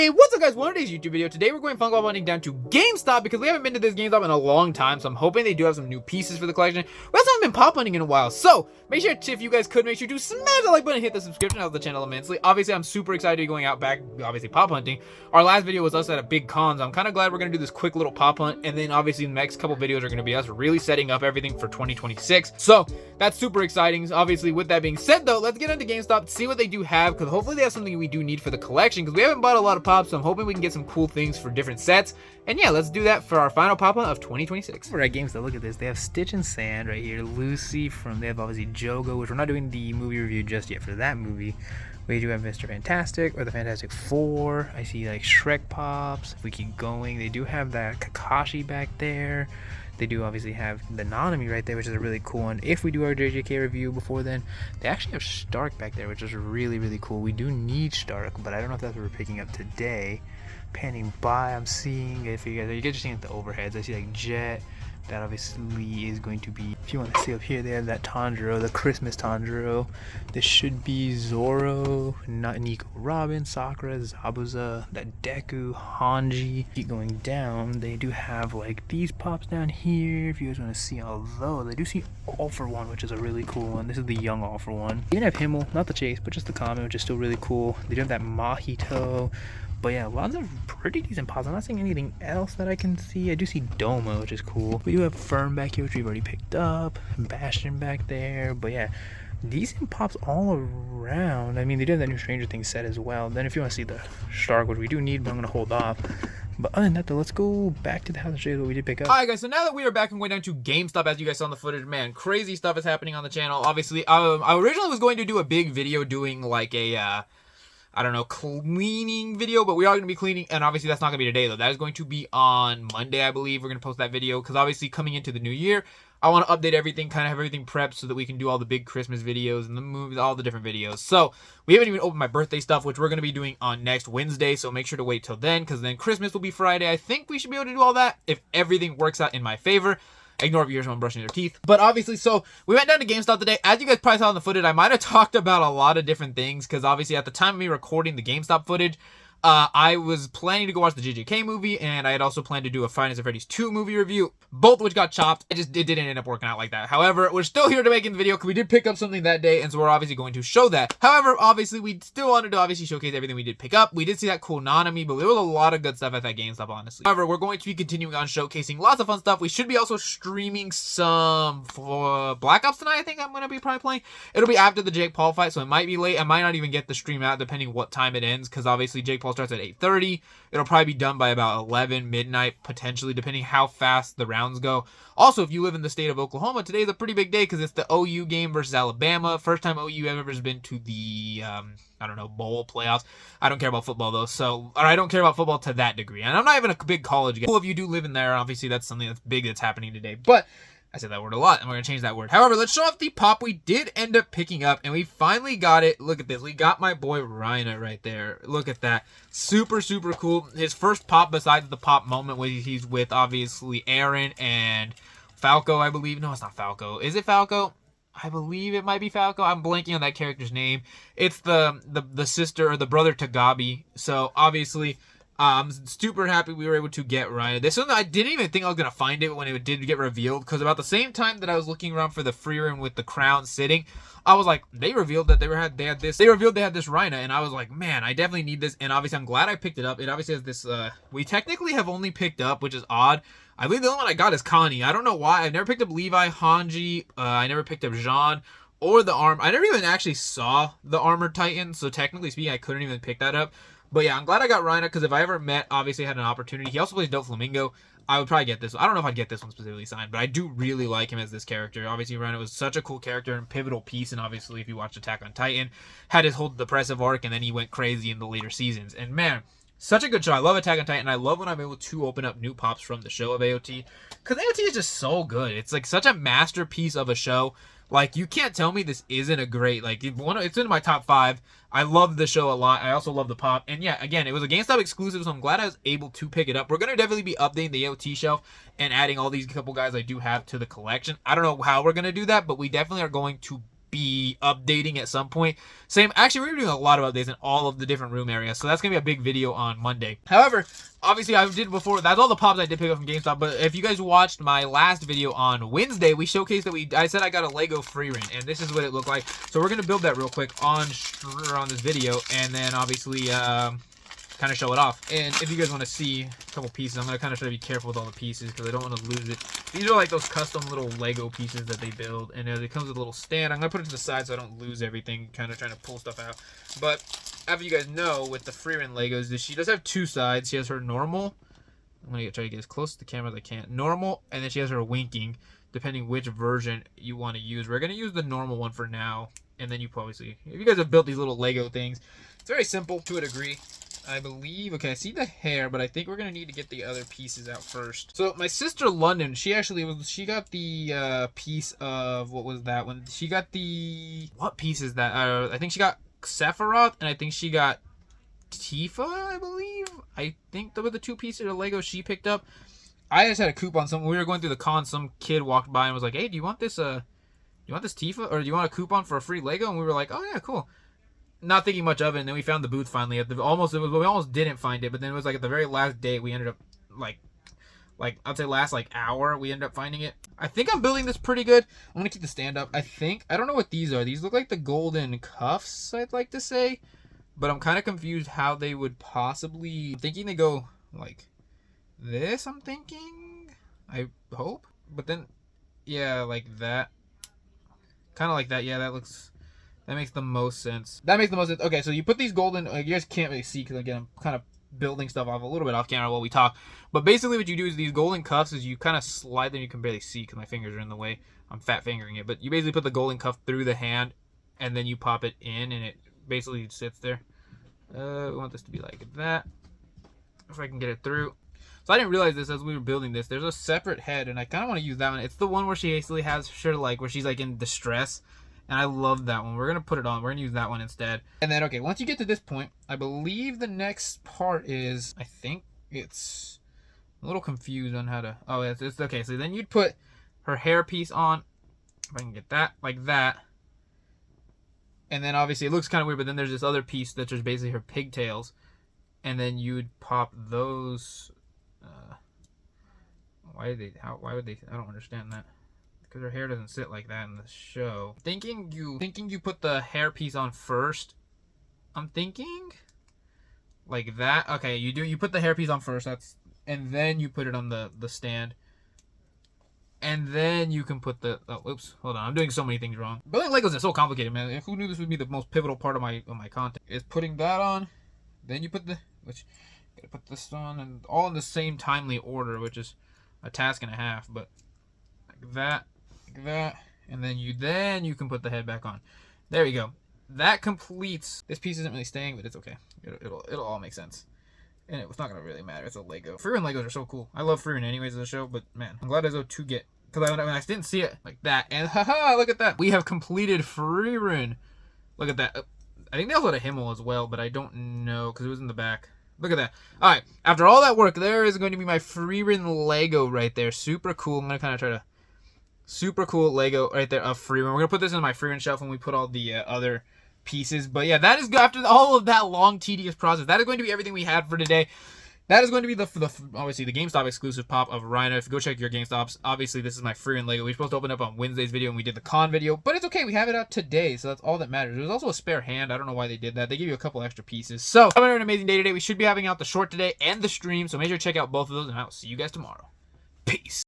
Hey, what's up guys? One of today's YouTube video. Today we're going Funko Pop hunting down to GameStop because we haven't been to this GameStop in a long time, so I'm hoping they do have some new pieces for the collection. We also haven't been pop hunting in a while, so make sure, if you guys could, make sure to smash the like button and hit the subscription. Helps the channel immensely. Obviously, I'm super excited to be going out back, obviously, pop hunting. Our last video was us at a big con, so I'm kind of glad we're going to do this quick little pop hunt, and then obviously the next couple videos are going to be us really setting up everything for 2026. So that's super exciting. Obviously, with that being said though, let's get into GameStop, see what they do have, because hopefully they have something we do need for the collection, because we haven't bought a lot of pops, so I'm hoping we can get some cool things for different sets. And yeah, let's do that for our final pop hunt of 2026. We're at GameStop. Look at this. They have Stitch and Sand right here. Lucy they have obviously Jogo, which we're not doing the movie review just yet for that movie. We do have Mr. Fantastic or the Fantastic Four. I see like Shrek pops. If we keep going, they do have that Kakashi back there. They do obviously have the Nanami right there, which is a really cool one. If we do our JJK review before then, they actually have Stark back there, which is really, really cool. We do need Stark, but I don't know if that's what we're picking up today. Panning by, I'm seeing, if you guys are seeing the overheads, I see like Jet. That obviously is going to be, if you want to see up here, they have that Tanjiro, the Christmas Tanjiro. This should be Zoro, not Nico Robin, Sakura, Zabuza, that Deku, Hanji. Keep going down, they do have like these pops down here, if you guys want to see, although they do see All For One, which is a really cool one. This is the young All For One. You can have Himmel, not the Chase, but just the common, which is still really cool. They do have that Mahito. But yeah, lots of pretty decent pops. I'm not seeing anything else that I can see. I do see Doma, which is cool. We do have Fern back here, which we've already picked up. Bastion back there. But yeah, decent pops all around. I mean, they do have that new Stranger Things set as well. Then if you want to see the Stark, which we do need, but I'm going to hold off. But other than that, though, let's go back to the house and show you what we did pick up. Alright guys, so now that we are back and going down to GameStop, as you guys saw in the footage, man, crazy stuff is happening on the channel. Obviously, I originally was going to do a big video doing like a... I don't know, cleaning video, but we are going to be cleaning, and obviously that's not going to be today, though. That is going to be on Monday, I believe. We're going to post that video, because obviously coming into the new year, I want to update everything, kind of have everything prepped so that we can do all the big Christmas videos and the movies, all the different videos. So, we haven't even opened my birthday stuff, which we're going to be doing on next Wednesday, so make sure to wait till then, because then Christmas will be Friday. I think we should be able to do all that if everything works out in my favor. Ignore viewers when I'm brushing their teeth. But obviously, so we went down to GameStop today. As you guys probably saw in the footage, I might have talked about a lot of different things because obviously at the time of me recording the GameStop footage, I was planning to go watch the JJK movie, and I had also planned to do a Five Nights at Freddy's 2 movie review, both which got chopped. It didn't end up working out like that. However, we're still here to make the video because we did pick up something that day, and so we're obviously going to show that. However, obviously, we still wanted to obviously showcase everything we did pick up. We did see that cool Nanami, but there was a lot of good stuff at that GameStop, honestly. However, we're going to be continuing on showcasing lots of fun stuff. We should be also streaming some for Black Ops tonight, I think I'm going to be probably playing. It'll be after the Jake Paul fight, so it might be late. I might not even get the stream out depending what time it ends, because obviously Jake Paul starts at 8:30. It'll probably be done by about 11 midnight, potentially, depending how fast the rounds go. Also, if you live in the state of Oklahoma, today's a pretty big day because it's the OU game versus Alabama. First time OU ever has been to the, I don't know, bowl playoffs. I don't care about football, though, or I don't care about football to that degree. And I'm not even a big college guy. Cool if you do live in there, obviously that's something that's big that's happening today. But I said that word a lot, and we're going to change that word. However, let's show off the pop we did end up picking up, and we finally got it. Look at this. We got my boy Rhina right there. Look at that. Super, super cool. His first pop besides the pop moment where he's with, obviously, Aaron and Falco, I believe. No, it's not Falco. Is it Falco? I believe it might be Falco. I'm blanking on that character's name. It's the sister or the brother to Gabi. So, obviously... I'm super happy we were able to get Rhina. This one, I didn't even think I was going to find it when it did get revealed, because about the same time that I was looking around for the free room with the crown sitting, I was like, they revealed that they had this Rhina, and I was like, man, I definitely need this, and obviously I'm glad I picked it up. It obviously has this, we technically have only picked up, which is odd. I believe the only one I got is Connie. I don't know why. I've never picked up Levi, Hanji, I never picked up Jean, or the Arm. I never even actually saw the Armored Titan, so technically speaking, I couldn't even pick that up. But yeah, I'm glad I got Rhina, because if I ever obviously had an opportunity, he also plays Doflamingo, I would probably get this one. I don't know if I'd get this one specifically signed, but I do really like him as this character. Obviously, Rhina was such a cool character and pivotal piece, and obviously, if you watched Attack on Titan, had his whole depressive arc, and then he went crazy in the later seasons. And man, such a good show. I love Attack on Titan. I love when I'm able to open up new pops from the show of AOT, because AOT is just so good. It's like such a masterpiece of a show. Like, you can't tell me this isn't a great, like, it's in my top 5. I love the show a lot. I also love the pop. And yeah, again, it was a GameStop exclusive, so I'm glad I was able to pick it up. We're going to definitely be updating the AOT shelf and adding all these couple guys I do have to the collection. I don't know how we're going to do that, but we definitely are going to be updating at some point. Actually, we're doing a lot of updates in all of the different room areas, so that's gonna be a big video on Monday. However, obviously I did before, that's all the pops I did pick up from GameStop, but if you guys watched my last video on Wednesday, we showcased that I said I got a Lego free run, and this is what it looked like. So we're gonna build that real quick on this video, and then obviously kind of show it off. And if you guys want to see a couple pieces, I'm going to kind of try to be careful with all the pieces because I don't want to lose it. These are like those custom little Lego pieces that they build, and it comes with a little stand. I'm going to put it to the side so I don't lose everything, kind of trying to pull stuff out. But after you guys know, with the Freerun Legos, she does have two sides. She has her normal. I'm going to try to get as close to the camera as I can. Normal, and then she has her winking, depending which version you want to use. We're going to use the normal one for now, and then you probably see. If you guys have built these little Lego things, it's very simple to a degree. I believe, okay, I see the hair, but I think we're gonna need to get the other pieces out first. So my sister London, she got the piece of, what was that one? She got the, what piece is that? I think she got Sephiroth, and I think she got Tifa, I believe. I think those were the two pieces of Lego she picked up. I just had a coupon. When we were going through the con, some kid walked by and was like, "Hey, do you want this Tifa, or do you want a coupon for a free Lego?" And we were like, "Oh yeah, cool." Not thinking much of it, and then we found the booth finally. We almost didn't find it, but then it was like at the very last day we ended up like I'd say last like hour we ended up finding it. I think I'm building this pretty good. I'm gonna keep the stand up. I don't know what these are. These look like the golden cuffs, I'd like to say, but I'm kind of confused how they would possibly. I'm thinking they go like this. I'm thinking. I hope, but then yeah, like that. Kind of like that. Yeah, that makes the most sense. Okay, so you put these golden, you guys can't really see because again, I'm kind of building stuff off a little bit off camera while we talk. But basically what you do is these golden cuffs is you kind of slide them. You can barely see because my fingers are in the way. I'm fat fingering it. But you basically put the golden cuff through the hand and then you pop it in and it basically sits there. We want this to be like that. If I can get it through. So I didn't realize this as we were building this. There's a separate head and I kind of want to use that one. It's the one where she basically has her like where she's like in distress. And I love that one. We're going to put it on. We're going to use that one instead. And then, okay, once you get to this point, I believe the next part is, I think it's I'm a little confused on how to, oh, it's okay. So then you'd put her hair piece on, if I can get that, like that. And then obviously it looks kind of weird, but then there's this other piece that's just basically her pigtails. And then you'd pop those, why would they, I don't understand that. Because her hair doesn't sit like that in the show. Thinking you put the hair piece on first. I'm thinking like that. Okay, you put the hair piece on first. And then you put it on the stand. And then you can put the oops, hold on. I'm doing so many things wrong. Building Legos is so complicated, man. Who knew this would be the most pivotal part of my content? Is putting that on. Then you put gotta put this on, and all in the same timely order, which is a task and a half, but like that. That, and then you can put the head back on. There we go. That completes. This piece isn't really staying, but it's okay. It'll all make sense. And it's not gonna really matter. It's a Lego. Freerun Legos are so cool. I love Freerun anyways as a show, but man, I'm glad I was to get, because I didn't see it like that. And haha, look at that. We have completed Freerun. Look at that. I think they also had a Himmel as well, but I don't know because it was in the back. Look at that. All right. After all that work, there is going to be my Freerun Lego right there. Super cool. I'm gonna kind of try to. Super cool Lego right there of Freerun. We're going to put this in my Freerun shelf when we put all the other pieces. But yeah, that is after all of that long, tedious process. That is going to be everything we had for today. That is going to be the obviously the GameStop exclusive pop of Rhino. If you go check your GameStops, obviously this is my Freerun Lego. We were supposed to open up on Wednesday's video and we did the con video, but it's okay. We have it out today, so that's all that matters. There's also a spare hand. I don't know why they did that. They give you a couple extra pieces. So, having an amazing day today. We should be having out the short today and the stream, so make sure to check out both of those, and I will see you guys tomorrow. Peace.